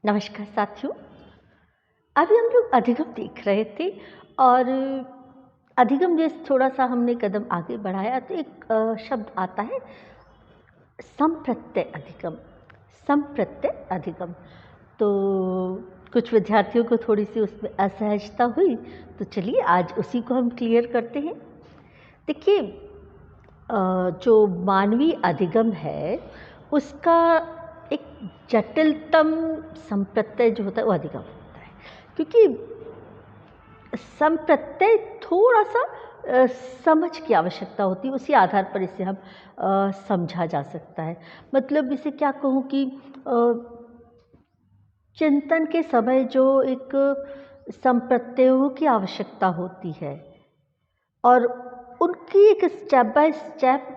नमस्कार साथियों। अभी हम लोग अधिगम देख रहे थे और अधिगम जैसे थोड़ा सा हमने कदम आगे बढ़ाया तो एक शब्द आता है संप्रत्यय अधिगम। संप्रत्यय अधिगम तो कुछ विद्यार्थियों को थोड़ी सी उसमें असहजता हुई, तो चलिए आज उसी को हम क्लियर करते हैं। देखिए, जो मानवीय अधिगम है उसका एक जटिलतम संप्रत्यय जो होता है वो अधिगम होता है, क्योंकि संप्रत्यय थोड़ा सा समझ की आवश्यकता होती है, उसी आधार पर इसे हम समझा जा सकता है। मतलब इसे क्या कहूँ कि चिंतन के समय जो एक संप्रत्ययों की आवश्यकता होती है और उनकी एक स्टेप बाय स्टेप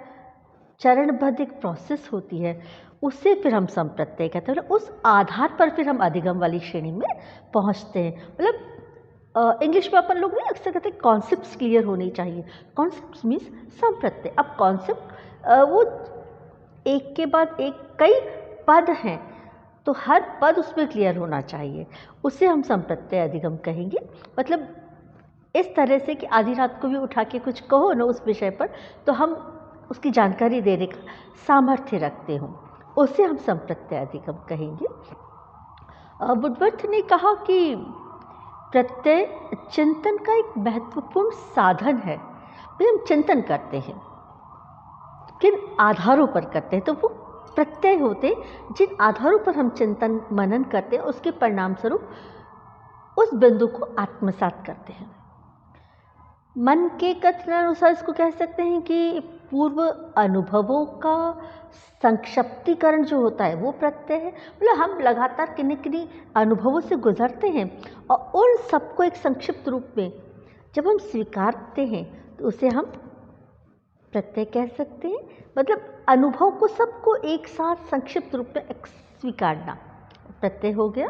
चरणबद्ध एक प्रोसेस होती है, उससे फिर हम संप्रत्यय कहते हैं। उस आधार पर फिर हम अधिगम वाली श्रेणी में पहुंचते हैं। मतलब इंग्लिश में अपन लोग नहीं अक्सर कहते हैं कॉन्सेप्ट्स क्लियर होने चाहिए। कॉन्सेप्ट्स मीन्स संप्रत्यय। अब कॉन्सेप्ट वो एक के बाद एक कई पद हैं, तो हर पद उसमें क्लियर होना चाहिए, उसे हम संप्रत्यय अधिगम कहेंगे। मतलब इस तरह से कि आधी रात को भी उठा के कुछ कहो ना उस विषय पर, तो हम उसकी जानकारी देने का सामर्थ्य रखते हों, उसे हम संप्रत्यय अधिगम कहेंगे। वुडवर्थ ने कहा कि प्रत्यय चिंतन का एक महत्वपूर्ण साधन है। हम चिंतन करते हैं, किन आधारों पर करते हैं, तो वो प्रत्यय होते जिन आधारों पर हम चिंतन मनन करते हैं, उसके परिणाम स्वरूप उस बिंदु को आत्मसात करते हैं। मन के कथनानुसार इसको कह सकते हैं कि पूर्व अनुभवों का संक्षिप्तीकरण जो होता है वो प्रत्यय है। मतलब हम लगातार किन्हीं अनुभवों से गुजरते हैं और उन सबको एक संक्षिप्त रूप में जब हम स्वीकारते हैं तो उसे हम प्रत्यय कह सकते हैं। मतलब अनुभव को सबको एक साथ संक्षिप्त रूप में स्वीकारना प्रत्यय हो गया।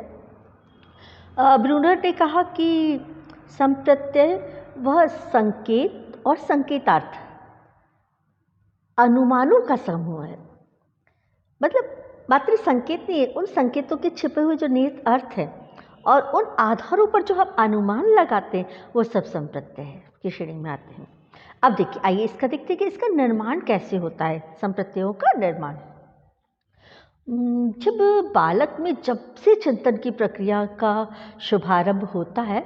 ब्रूनर ने कहा कि संप्रत्यय वह संकेत और संकेतार्थ अनुमानों का समूह है। मतलब मात्र संकेत नहीं है, उन संकेतों के छिपे हुए जो निहित अर्थ है और उन आधारों पर जो हम अनुमान लगाते हैं वो सब संप्रत्यय है की श्रेणी में आते हैं। अब देखिए, आइए इसका देखते हैं कि इसका निर्माण कैसे होता है। संप्रत्ययों का निर्माण जब बालक में जब से चिंतन की प्रक्रिया का शुभारंभ होता है,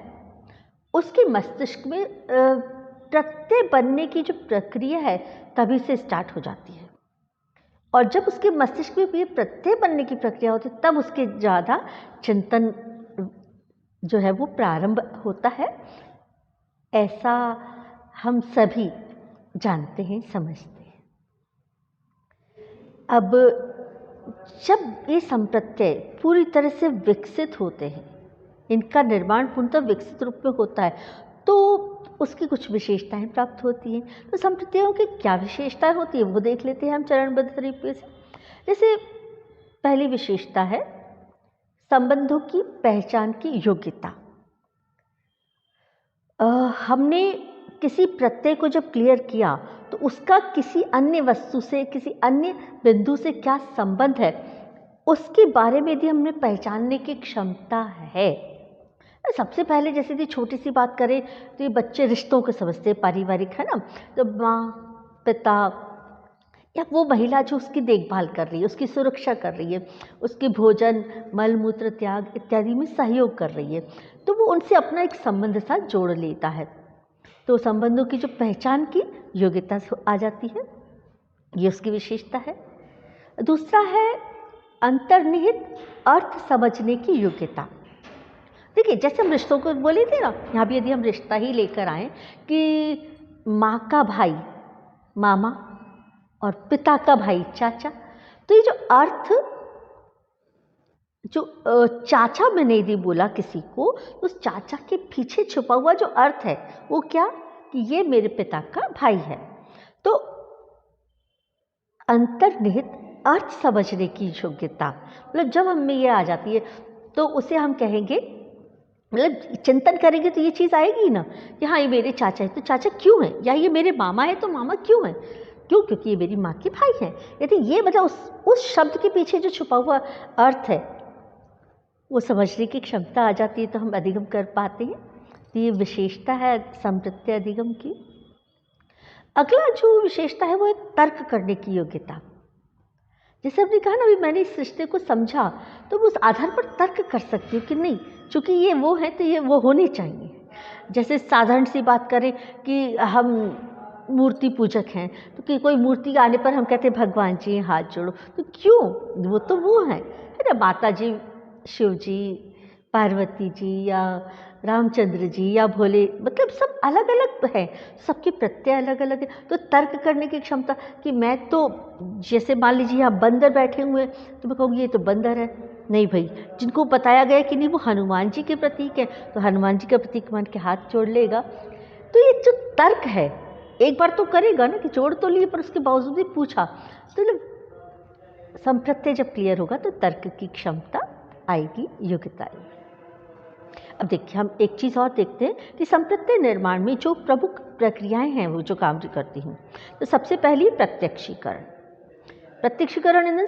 उसके मस्तिष्क में प्रत्यय बनने की जो प्रक्रिया है तभी से स्टार्ट हो जाती है। और जब उसके मस्तिष्क में ये प्रत्यय बनने की प्रक्रिया होती है तब उसके ज़्यादा चिंतन जो है वो प्रारंभ होता है। ऐसा हम सभी जानते हैं, समझते हैं। अब जब ये संप्रत्यय पूरी तरह से विकसित होते हैं, इनका निर्माण पूर्णतः विकसित रूप में होता है, तो उसकी कुछ विशेषताएं प्राप्त होती हैं। तो संप्रत्ययों की क्या विशेषताएं होती है वो देख लेते हैं हम चरणबद्ध तरीके से। जैसे पहली विशेषता है संबंधों की पहचान की योग्यता। हमने किसी प्रत्यय को जब क्लियर किया तो उसका किसी अन्य वस्तु से, किसी अन्य बिंदु से क्या संबंध है, उसके बारे में यदि हमने पहचानने की क्षमता है। सबसे पहले जैसे कि छोटी सी बात करें तो ये बच्चे रिश्तों को समझते हैं, पारिवारिक है ना। तो माँ, पिता या वो महिला जो उसकी देखभाल कर रही है, उसकी सुरक्षा कर रही है, उसके भोजन, मल मूत्र त्याग इत्यादि में सहयोग कर रही है, तो वो उनसे अपना एक संबंध साथ जोड़ लेता है। तो संबंधों की जो पहचान की योग्यता आ जाती है, ये उसकी विशेषता है। दूसरा है अंतर्निहित अर्थ समझने की योग्यता। देखिए, जैसे हम रिश्तों को बोले थे ना, यहाँ भी यदि हम रिश्ता ही लेकर आए कि माँ का भाई मामा और पिता का भाई चाचा, तो ये जो अर्थ जो चाचा मैंने यदि बोला किसी को, तो उस चाचा के पीछे छुपा हुआ जो अर्थ है वो क्या, कि ये मेरे पिता का भाई है। तो अंतर्निहित अर्थ समझने की योग्यता, मतलब जब हम में ये आ जाती है तो उसे हम कहेंगे, मतलब चिंतन करेंगे तो ये चीज़ आएगी ना कि हाँ ये मेरे चाचा है तो चाचा क्यों है, या ये मेरे मामा है तो मामा क्यों है, क्यों, क्योंकि ये मेरी माँ के भाई हैं। यदि ये मतलब उस शब्द के पीछे जो छुपा हुआ अर्थ है वो समझने की क्षमता आ जाती है तो हम अधिगम कर पाते हैं। तो ये विशेषता है संप्रत्यय अधिगम की। अगला जो विशेषता है वो है तर्क करने की योग्यता। जैसे हमने कहा ना, अभी मैंने इस रिश्ते को समझा तो मैं उस आधार पर तर्क कर सकती हूँ कि नहीं, चूंकि ये वो है तो ये वो होने चाहिए। जैसे साधारण सी बात करें कि हम मूर्ति पूजक हैं, तो कि कोई मूर्ति आने पर हम कहते हैं भगवान जी हाथ जोड़ो, तो क्यों? वो तो वो है ना, माता जी, शिव जी, पार्वती जी या रामचंद्र जी या भोले, मतलब सब अलग अलग है, सबके प्रत्यय अलग अलग है। तो तर्क करने की क्षमता कि मैं तो, जैसे मान लीजिए यहाँ बंदर बैठे हुए हैं तो मैं कहूँगी ये तो बंदर है, नहीं भाई, जिनको बताया गया कि नहीं वो हनुमान जी के प्रतीक है तो हनुमान जी का प्रतीक मान के हाथ जोड़ लेगा। तो ये जो तर्क है एक बार तो करेगा ना कि जोड़ तो लिए, पर उसके बावजूद भी पूछा, तो संप्रत्यय जब क्लियर होगा तो तर्क की क्षमता आएगी, योग्यता आएगी। अब देखिए हम एक चीज़ और देखते हैं कि संप्रत्यय निर्माण में जो प्रमुख प्रक्रियाएं हैं वो जो काम करती हैं। तो सबसे पहली प्रत्यक्षीकरण। प्रत्यक्षीकरण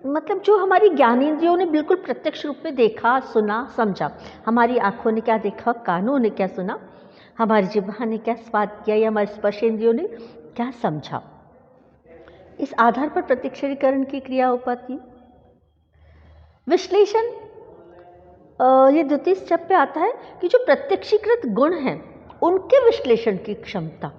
मतलब जो हमारी ज्ञानेंद्रियों ने बिल्कुल प्रत्यक्ष रूप में देखा, सुना, समझा। हमारी आंखों ने क्या देखा, कानों ने क्या सुना, हमारी जिह्वा ने क्या स्वाद किया या हमारे स्पर्शेंद्रियों ने क्या समझा, इस आधार पर प्रत्यक्षीकरण की क्रिया हो पाती है। विश्लेषण, ये द्वितीय स्टेप पे आता है कि जो प्रत्यक्षीकृत गुण हैं उनके विश्लेषण की क्षमता।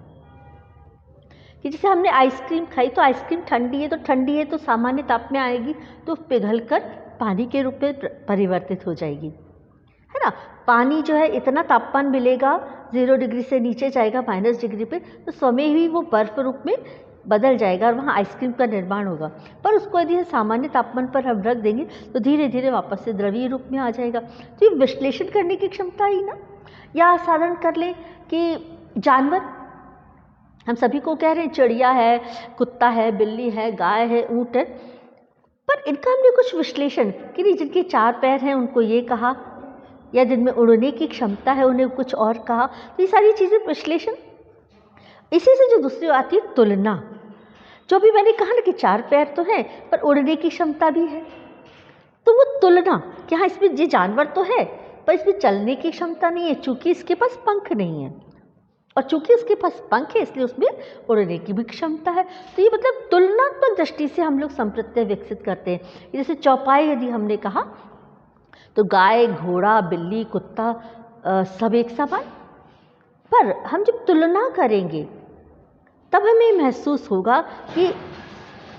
कि जैसे हमने आइसक्रीम खाई तो आइसक्रीम ठंडी है तो ठंडी है तो सामान्य ताप में आएगी तो पिघलकर पानी के रूप में परिवर्तित हो जाएगी, है ना। पानी जो है इतना तापमान मिलेगा, 0 डिग्री से नीचे जाएगा -डिग्री पे, तो स्वयं ही वो बर्फ रूप में बदल जाएगा और वहाँ आइसक्रीम का निर्माण होगा। पर उसको यदि सामान्य तापमान पर हम रख देंगे तो धीरे धीरे वापस से द्रवीय रूप में आ जाएगा। तो ये विश्लेषण करने की क्षमता ही ना। या साधारण कर ले कि जानवर, हम सभी को कह रहे हैं चिड़िया है, कुत्ता है, बिल्ली है, गाय है, ऊँट है, पर इनका हमने कुछ विश्लेषण कि नहीं, जिनके 4 पैर हैं उनको ये कहा, या जिनमें उड़ने की क्षमता है उन्हें कुछ और कहा। तो ये सारी चीज़ें विश्लेषण। इसी से जो दूसरी आती है तुलना। जो भी मैंने कहा ना कि 4 पैर तो हैं पर उड़ने की क्षमता भी है, तो वो तुलना कि हाँ इसमें ये जानवर तो है पर इसमें चलने की क्षमता नहीं है, चूंकि इसके पास पंख नहीं है, और चूंकि उसके पास पंख है इसलिए उसमें उड़ने की भी क्षमता है। तो ये मतलब तुलनात्मक दृष्टि से हम लोग संप्रत्यय विकसित करते हैं। जैसे चौपाई यदि हमने कहा तो गाय, घोड़ा, बिल्ली, कुत्ता सब एक समान, पर हम जब तुलना करेंगे तब हमें महसूस होगा कि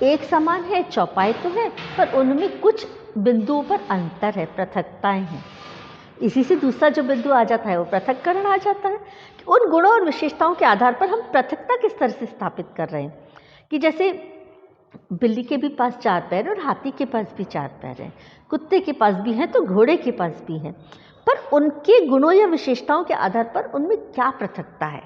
एक समान है, चौपाई तो है, पर उनमें कुछ बिंदुओं पर अंतर है, पृथकताएं हैं। इसी से दूसरा जो बिंदु आ जाता है वो पृथक्करण आ जाता है कि उन गुणों और विशेषताओं के आधार पर हम पृथकता किस तरह से स्थापित कर रहे हैं। कि जैसे बिल्ली के भी पास 4 पैर और हाथी के पास भी 4 पैर हैं, कुत्ते के पास भी हैं तो घोड़े के पास भी हैं, पर उनके गुणों या विशेषताओं के आधार पर उनमें क्या पृथकता है,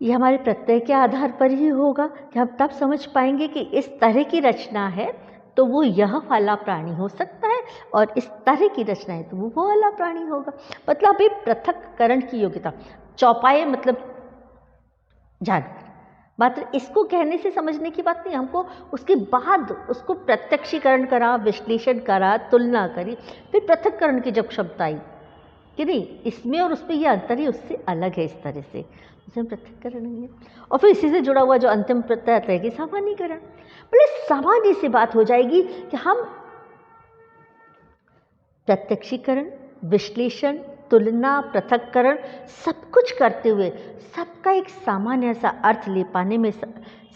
ये हमारे प्रत्यय के आधार पर ही होगा कि हम तब समझ पाएंगे कि इस तरह की रचना है तो वो यह वाला प्राणी हो सकता है, और इस तरह की रचना है तो वो वाला प्राणी होगा। मतलब ये पृथक्करण की योग्यता। चौपाई मतलब जानवर, मात्र इसको कहने से समझने की बात नहीं, हमको उसके बाद उसको प्रत्यक्षीकरण करा, विश्लेषण करा, तुलना करी, फिर पृथक्करण की जब क्षमता आई कि नहीं इसमें और उसमें ये अंतर ही उससे अलग है, इस तरह से उसे पृथक्करण नहीं है। और फिर इसी से जुड़ा हुआ जो अंतिम प्रत्यय आता है कि सामान्यीकरण। बोले सामान्य से बात हो जाएगी कि हम प्रत्यक्षीकरण, विश्लेषण, तुलना, पृथक्करण सब कुछ करते हुए सबका एक सामान्य सा अर्थ ले पाने में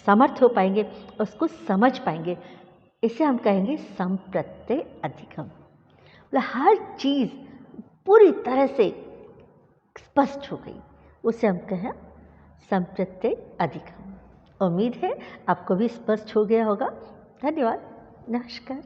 समर्थ हो पाएंगे, उसको समझ पाएंगे। इसे हम कहेंगे संप्रत्यय अधिगम। मतलब हर चीज़ पूरी तरह से स्पष्ट हो गई, उसे हम कहें संप्रत्यय अधिगम। उम्मीद है आपको भी स्पष्ट हो गया होगा। धन्यवाद, नमस्कार।